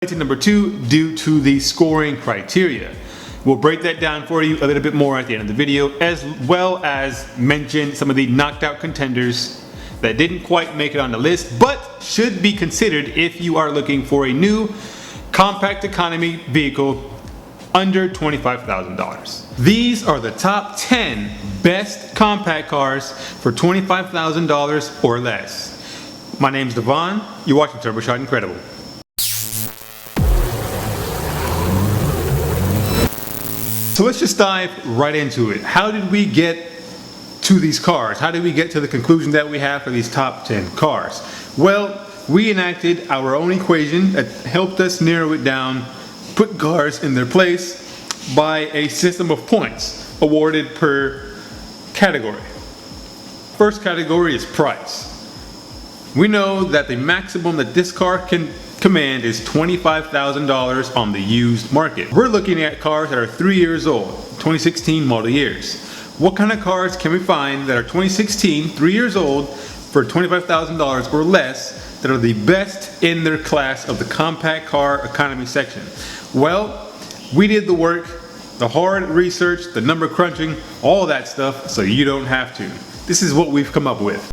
To number 2 due to the scoring criteria. We'll break that down for you a little bit more at the end of the video, as well as mention some of the knocked out contenders that didn't quite make it on the list but should be considered if you are looking for a new compact economy vehicle under $25,000. These are the top 10 best compact cars for $25,000 or less. My name's Devon, you're watching TurboShot Incredible. So let's just dive right into it. How did we get to these cars? How did we get to the conclusion that we have for these top 10 cars? Well, we enacted our own equation that helped us narrow it down, put cars in their place by a system of points awarded per category. First category is price. We know that the maximum that this car can command is $25,000 on the used market. We're looking at cars that are 3 years old, 2016 model years. What kind of cars can we find that are 2016, 3 years old, for $25,000 or less that are the best in their class of the compact car economy section? Well, we did the work, the hard research, the number crunching, all that stuff, so you don't have to. This is what we've come up with.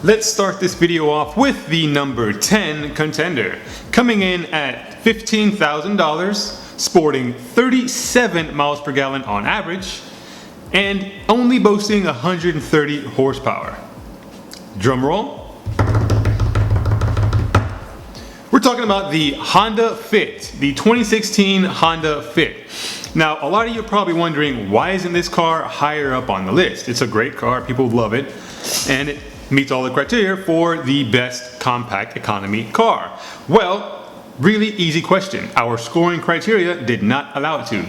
Let's start this video off with the number 10 contender. Coming in at $15,000, sporting 37 miles per gallon on average, and only boasting 130 horsepower. Drum roll. We're talking about the Honda Fit, the 2016 Honda Fit. Now, a lot of you are probably wondering, why isn't this car higher up on the list? It's a great car, people love it, and it meets all the criteria for the best compact economy car. Well, really easy question. Our scoring criteria did not allow it to.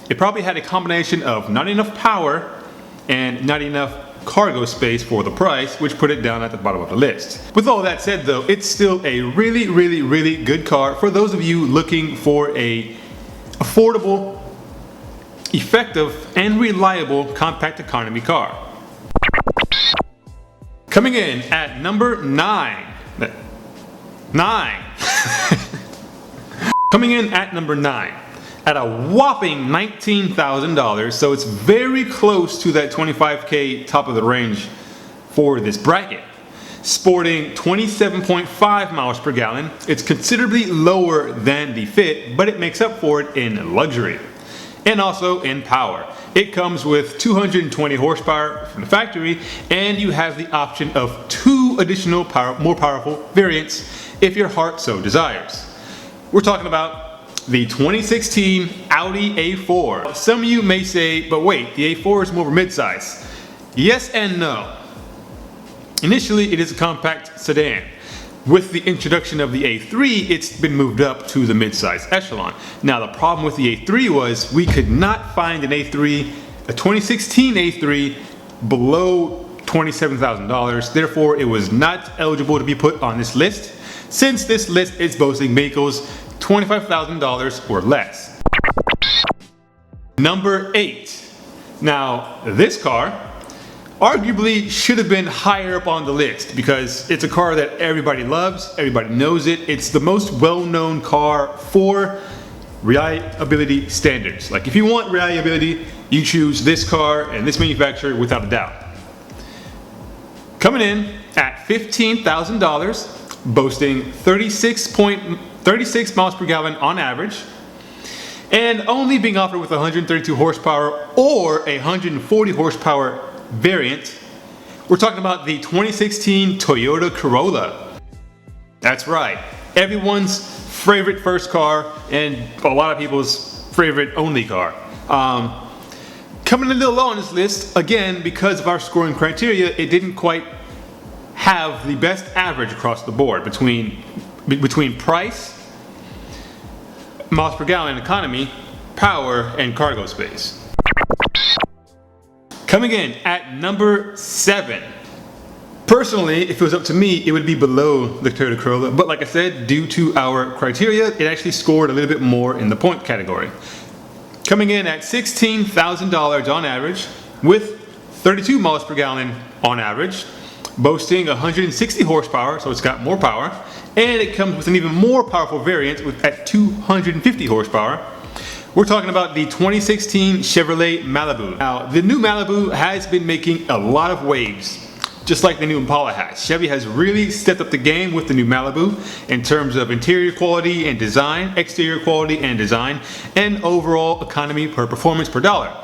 It probably had a combination of not enough power and not enough cargo space for the price, which put it down at the bottom of the list. With all that said though, it's still a really good car for those of you looking for a affordable, effective, and reliable compact economy car. Coming in at number 9. Coming in at number 9 at a whopping $19,000, so it's very close to that $25K top of the range for this bracket. Sporting 27.5 miles per gallon, it's considerably lower than the Fit, but it makes up for it in luxury and also in power. It comes with 220 horsepower from the factory, and you have the option of 2 additional more powerful variants if your heart so desires. We're talking about the 2016 Audi A4. Some of you may say, but wait, the A4 is more of a midsize. Yes and no. Initially, it is a compact sedan. With the introduction of the A3, it's been moved up to the midsize echelon. Now the problem with the A3 was we could not find an A3, a 2016 A3 below $27,000. Therefore, it was not eligible to be put on this list, since this list is boasting vehicles $25,000 or less. Number 8. Now this car arguably should have been higher up on the list because it's a car that everybody loves, everybody knows it. It's the most well-known car for reliability standards. Like, if you want reliability, you choose this car and this manufacturer without a doubt. Coming in at $15,000, boasting 36 miles per gallon on average, and only being offered with 132 horsepower or a 140 horsepower variant. We're talking about the 2016 Toyota Corolla. That's right, everyone's favorite first car and a lot of people's favorite only car. Coming a little low on this list, again, because of our scoring criteria, it didn't quite have the best average across the board between price, miles per gallon economy, power, and cargo space. Coming in at number 7. Personally, if it was up to me, it would be below the Toyota Corolla, but like I said, due to our criteria, it actually scored a little bit more in the point category. Coming in at $16,000 on average, with 32 miles per gallon on average, boasting 160 horsepower, so it's got more power, and it comes with an even more powerful variant at 250 horsepower. We're talking about the 2016 Chevrolet Malibu. Now, the new Malibu has been making a lot of waves, just like the new Impala has. Chevy has really stepped up the game with the new Malibu in terms of interior quality and design, exterior quality and design, and overall economy per performance per dollar.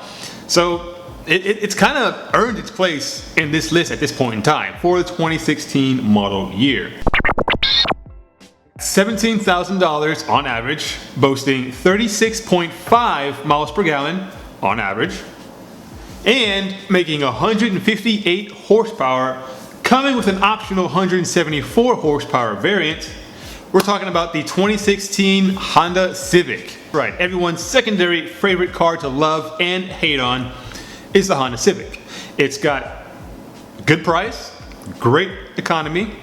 So it's kind of earned its place in this list at this point in time for the 2016 model year. $17,000 on average, boasting 36.5 miles per gallon on average, and making 158 horsepower, coming with an optional 174 horsepower variant. We're talking about the 2016 Honda Civic. Right, everyone's secondary favorite car to love and hate on is the Honda Civic. It's got good price, great economy,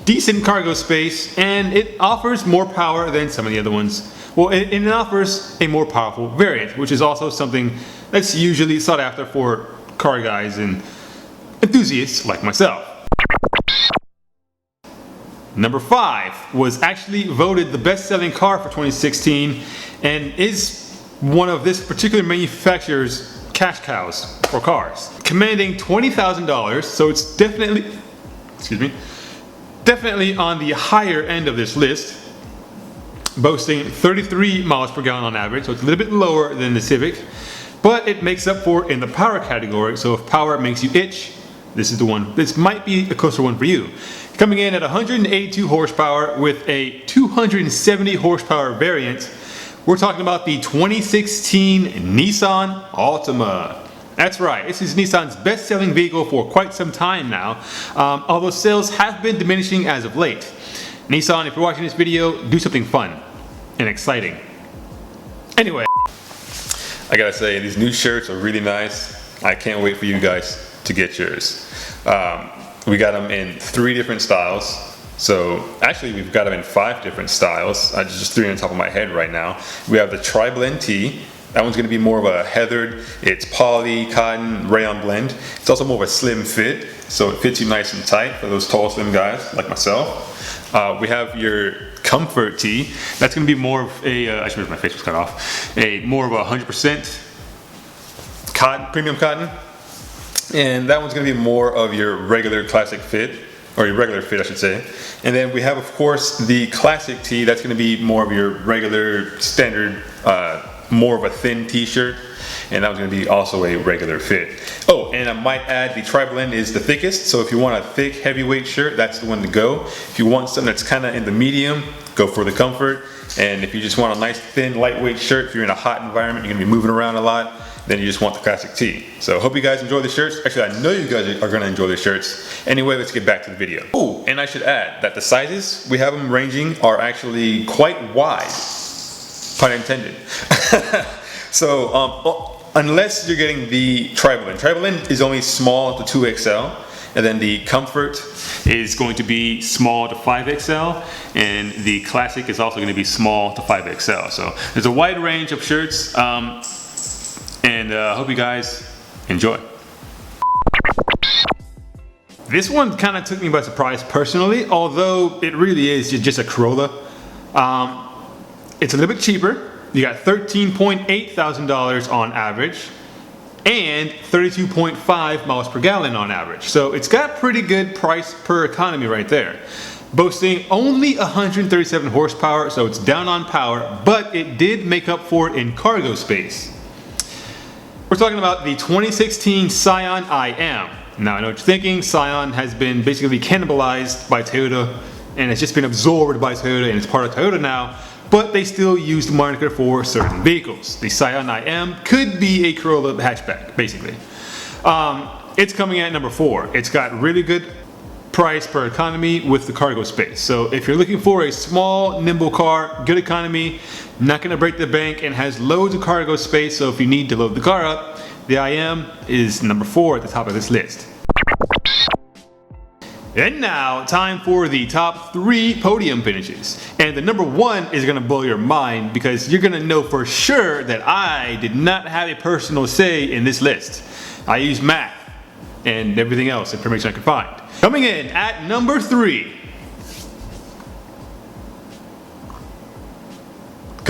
decent cargo space, and it offers more power than some of the other ones. Well, it offers a more powerful variant, which is also something that's usually sought after for car guys and enthusiasts like myself. Number 5 was actually voted the best-selling car for 2016 and is one of this particular manufacturer's cash cows for cars, commanding $20,000, so it's definitely on the higher end of this list, boasting 33 miles per gallon on average, so it's a little bit lower than the Civic, but it makes up for it in the power category. So if power makes you itch, this is the one. This might be a closer one for you. Coming in at 182 horsepower with a 270 horsepower variant, we're talking about the 2016 Nissan Altima. That's right, this is Nissan's best-selling vehicle for quite some time now, although sales have been diminishing as of late. Nissan, if you're watching this video, do something fun and exciting. Anyway, I gotta say, these new shirts are really nice. I can't wait for you guys to get yours. We got them in 3 different styles. So actually we've got them in 5 different styles. I just threw it on top of my head right now. We have the tri-blend tee. That one's gonna be more of a heathered, it's poly, cotton, rayon blend. It's also more of a slim fit, so it fits you nice and tight for those tall, slim guys like myself. We have your comfort tee. That's gonna be more of a, I should remember my face was cut off, more of a 100% cotton, premium cotton. And that one's gonna be more of your regular classic fit, or your regular fit I should say. And then we have of course the classic tee. That's gonna be more of your regular standard, more of a thin t-shirt, and that was going to be also a regular fit. Oh, and I might add the tri-blend is the thickest, so if you want a thick heavyweight shirt, that's the one to go. If you want something that's kind of in the medium, go for the comfort. And if you just want a nice thin lightweight shirt, if you're in a hot environment, you're going to be moving around a lot, then you just want the classic tee. So hope you guys enjoy the shirts. Actually, I know you guys are going to enjoy the shirts. Anyway, let's get back to the video. Oh, and I should add that the sizes we have them ranging are actually quite wide. Pun intended. So unless you're getting the tri-blend. Tri-blend is only small to 2XL, and then the comfort is going to be small to 5XL, and the classic is also going to be small to 5XL. So there's a wide range of shirts, and I hope you guys enjoy. This one kind of took me by surprise personally, although it really is just a Corolla. It's a little bit cheaper. You got $13.8 thousand on average and 32.5 miles per gallon on average. So it's got pretty good price per economy right there. Boasting only 137 horsepower, so it's down on power, but it did make up for it in cargo space. We're talking about the 2016 Scion IM. Now I know what you're thinking, Scion has been basically cannibalized by Toyota and it's just been absorbed by Toyota and it's part of Toyota now, but they still use the moniker for certain vehicles. The Scion IM could be a Corolla hatchback, basically. It's coming at number 4. It's got really good price per economy with the cargo space. So if you're looking for a small, nimble car, good economy, not gonna break the bank, and has loads of cargo space, so if you need to load the car up, the IM is number 4 at the top of this list. And now, time for the top 3 podium finishes. And the number 1 is gonna blow your mind because you're gonna know for sure that I did not have a personal say in this list. I used math and everything else, information I could find. Coming in at number 3,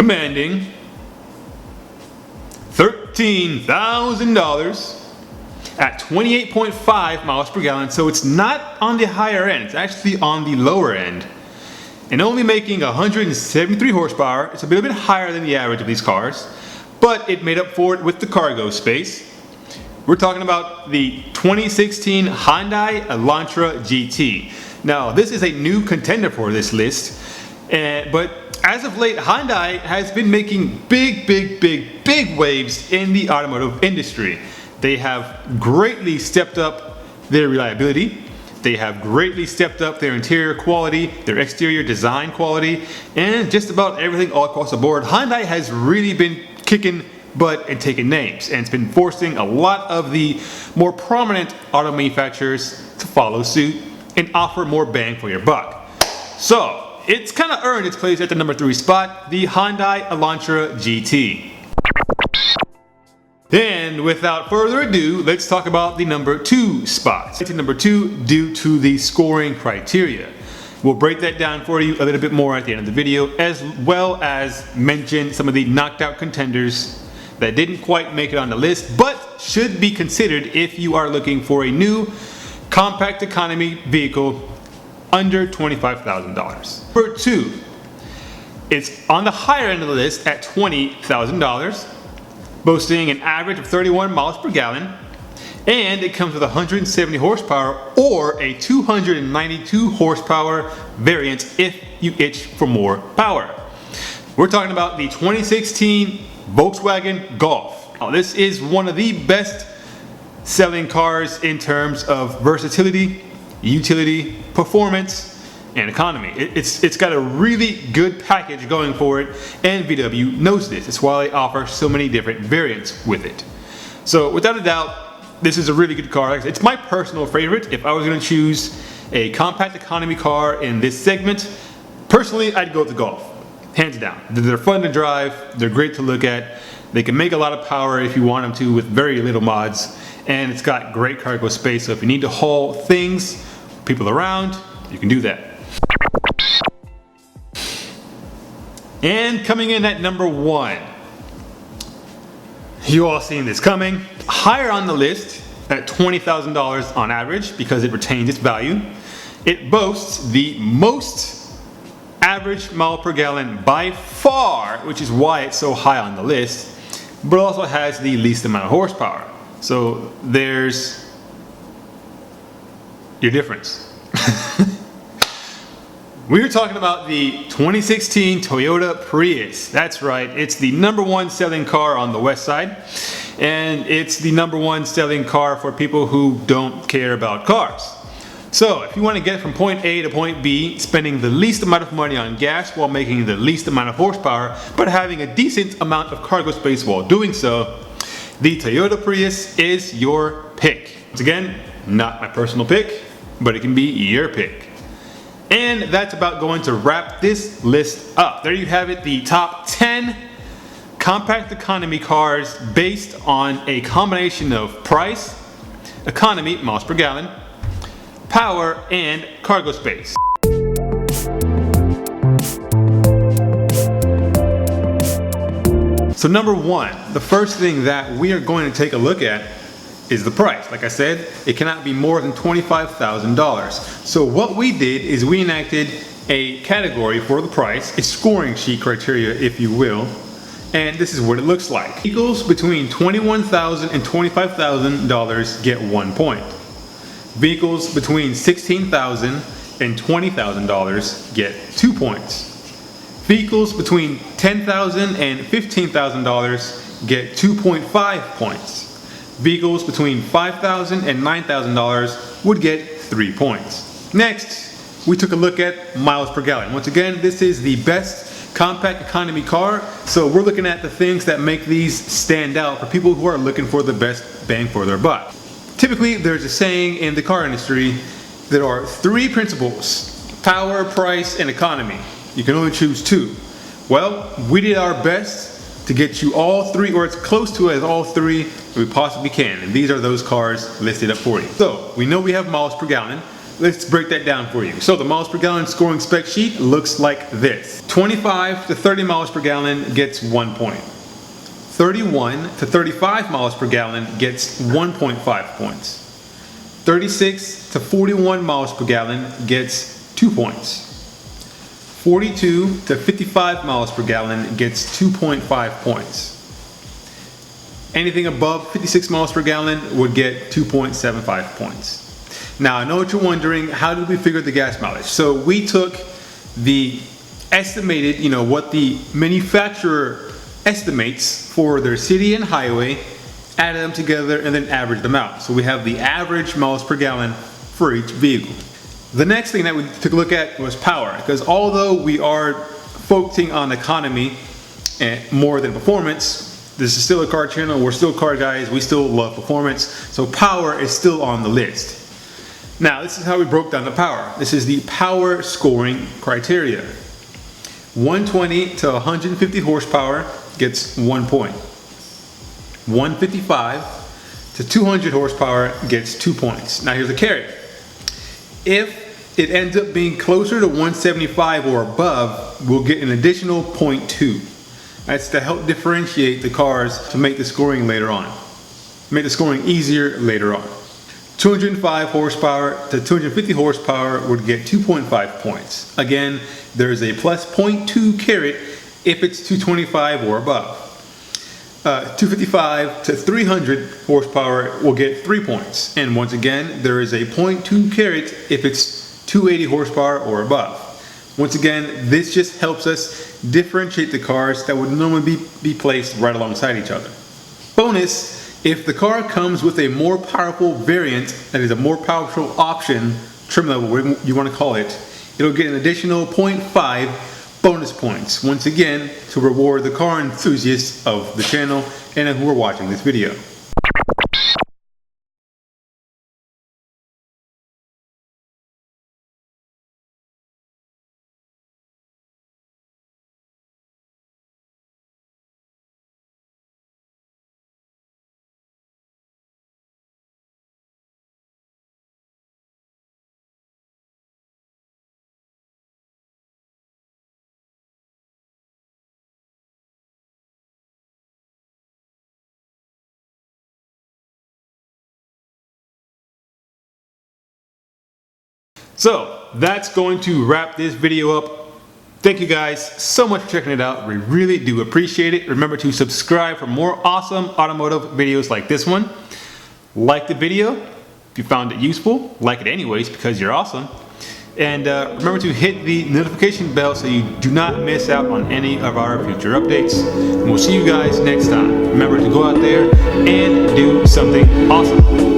commanding $13,000 at 28.5 miles per gallon. So it's not on the higher end, it's actually on the lower end. And only making 173 horsepower. It's a little bit higher than the average of these cars, but it made up for it with the cargo space. We're talking about the 2016 Hyundai Elantra GT. Now, this is a new contender for this list, but as of late, Hyundai has been making big waves in the automotive industry. They have greatly stepped up their reliability. They have greatly stepped up their interior quality, their exterior design quality, and just about everything all across the board. Hyundai has really been kicking butt and taking names, and it's been forcing a lot of the more prominent auto manufacturers to follow suit and offer more bang for your buck. So it's kind of earned its place at the number 3 spot, the Hyundai Elantra GT. And without further ado, let's talk about the number 2 spot. It's number 2 due to the scoring criteria. We'll break that down for you a little bit more at the end of the video, as well as mention some of the knocked out contenders that didn't quite make it on the list, but should be considered if you are looking for a new compact economy vehicle under $25,000. Number 2, it's on the higher end of the list at $20,000, boasting an average of 31 miles per gallon, and it comes with 170 horsepower or a 292 horsepower variant if you itch for more power. We're talking about the 2016 Volkswagen Golf. Now, this is one of the best selling cars in terms of versatility, utility, performance, and economy. It's got a really good package going for it, and VW knows this. It's why they offer so many different variants with it. So without a doubt, this is a really good car. It's my personal favorite. If I was going to choose a compact economy car in this segment, personally, I'd go with the Golf. Hands down. They're fun to drive, they're great to look at, they can make a lot of power if you want them to with very little mods, and it's got great cargo space, so if you need to haul things, people around, you can do that. And coming in at number 1, you all seen this coming. Higher on the list at $20,000 on average because it retains its value. It boasts the most average mile per gallon by far, which is why it's so high on the list, but also has the least amount of horsepower. So there's your difference. We're talking about the 2016 Toyota Prius. That's right, it's the number 1 selling car on the west side, and it's the number 1 selling car for people who don't care about cars. So if you want to get from point A to point B, spending the least amount of money on gas while making the least amount of horsepower, but having a decent amount of cargo space while doing so, the Toyota Prius is your pick. Once again, not my personal pick, but it can be your pick. And that's about going to wrap this list up. There you have it, the top 10 compact economy cars based on a combination of price, economy, miles per gallon, power, and cargo space. So number 1, the first thing that we are going to take a look at is the price. Like I said, it cannot be more than $25,000. So what we did is we enacted a category for the price, a scoring sheet criteria if you will, and this is what it looks like. Vehicles between $21,000 and $25,000 get 1 point. Vehicles between $16,000 and $20,000 get 2 points. Vehicles between $10,000 and $15,000 get 2.5 points. Vehicles between $5,000 and $9,000 would get 3 points. Next, we took a look at miles per gallon. Once again, this is the best compact economy car, so we're looking at the things that make these stand out for people who are looking for the best bang for their buck. Typically, there's a saying in the car industry, there are 3 principles: power, price, and economy. You can only choose 2. Well, we did our best to get you all 3, or as close to as all 3 we possibly can, and these are those cars listed up for you. So we know we have miles per gallon, let's break that down for you. So the miles per gallon scoring spec sheet looks like this. 25 to 30 miles per gallon gets 1 point. 31 to 35 miles per gallon gets 1.5 points. 36 to 41 miles per gallon gets 2 points. 42 to 55 miles per gallon gets 2.5 points. Anything above 56 miles per gallon would get 2.75 points. Now I know what you're wondering, how did we figure the gas mileage? So we took the estimated, what the manufacturer estimates for their city and highway, added them together and then averaged them out. So we have the average miles per gallon for each vehicle. The next thing that we took a look at was power, because although we are focusing on economy and more than performance, this is still a car channel, we're still car guys, we still love performance, so power is still on the list. Now this is how we broke down the power. This is the power scoring criteria. 120 to 150 horsepower gets 1 point. 155 to 200 horsepower gets 2 points. Now here's the carrot. If it ends up being closer to 175 or above, we'll get an additional 0.2. That's to help differentiate the cars to make the scoring later on. Make the scoring easier later on. 205 horsepower to 250 horsepower would get 2.5 points. Again, there's a plus 0.2 carrot if it's 225 or above. 255 to 300 horsepower will get 3 points. And once again, there is a 0.2 carrot if it's 280 horsepower or above. Once again, this just helps us differentiate the cars that would normally be placed right alongside each other. Bonus, if the car comes with a more powerful variant, that is a more powerful option, trim level, whatever you want to call it, it'll get an additional 0.5 bonus points. Once again, to reward the car enthusiasts of the channel and who are watching this video. So that's going to wrap this video up. Thank you guys so much for checking it out. We really do appreciate it. Remember to subscribe for more awesome automotive videos like this one. Like the video if you found it useful. Like it anyways because you're awesome. And remember to hit the notification bell so you do not miss out on any of our future updates. And we'll see you guys next time. Remember to go out there and do something awesome.